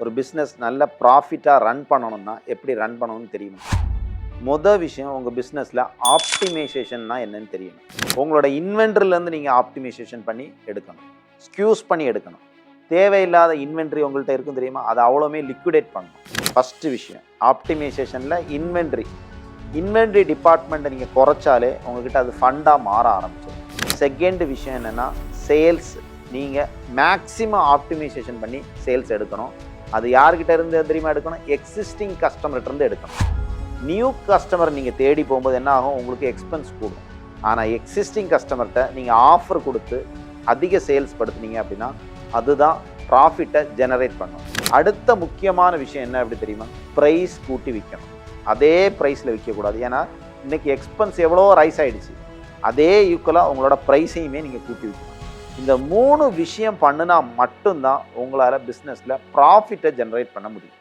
ஒரு பிஸ்னஸ் நல்ல ப்ராஃபிட்டாக ரன் பண்ணணும்னா எப்படி ரன் பண்ணணும்னு தெரியும். மொதல் விஷயம், உங்கள் பிஸ்னஸில் ஆப்டிமைசேஷன்னா என்னன்னு தெரியணும். உங்களோட இன்வென்ட்ரிலேருந்து நீங்கள் ஆப்டிமைசேஷன் பண்ணி எடுக்கணும், ஸ்கியூஸ் பண்ணி எடுக்கணும். தேவையில்லாத இன்வென்ட்ரி உங்கள்கிட்ட இருக்கும் தெரியுமா, அதை அவ்வளோமே லிக்விடேட் பண்ணணும். ஃபஸ்ட்டு விஷயம் ஆப்டிமைசேஷனில் இன்வென்ட்ரி டிபார்ட்மெண்ட்டை நீங்கள் குறைச்சாலே உங்கள்கிட்ட அது ஃபண்டாக மாற ஆரம்பிச்சிடும். செகண்ட் விஷயம் என்னென்னா சேல்ஸ். நீங்கள் மேக்ஸிமம் ஆப்டிமைசேஷன் பண்ணி சேல்ஸ் எடுக்கணும். அது யார்கிட்ட இருந்து தெரியுமா எடுக்கணும், எக்ஸிஸ்டிங் கஸ்டமர்கிட்ட எடுக்கணும். நியூ கஸ்டமர் நீங்கள் தேடி போகும்போது என்ன ஆகும், உங்களுக்கு எக்ஸ்பென்ஸ் கூடும். ஆனால் எக்ஸிஸ்டிங் கஸ்டமர்கிட்ட நீங்கள் ஆஃபர் கொடுத்து அதிக சேல்ஸ் படுத்துனீங்க அப்படின்னா அதுதான் ப்ராஃபிட்டை ஜெனரேட் பண்ணும். அடுத்த முக்கியமான விஷயம் என்ன அப்படி தெரியுமா, ப்ரைஸ் கூட்டி விற்கணும். அதே ப்ரைஸில் விற்கக்கூடாது. ஏன்னா இன்றைக்கி எக்ஸ்பென்ஸ் எவ்வளோ ரைஸ் ஆகிடுச்சு, அதே ஈக்குவலாக உங்களோட ப்ரைஸையுமே நீங்கள் கூட்டி விற்கணும். இந்த 3 விஷயம் பண்ணுனா மட்டும்தான் உங்களால் பிஸ்னஸில் ப்ராஃபிட்டை ஜெனரேட் பண்ண முடியும்.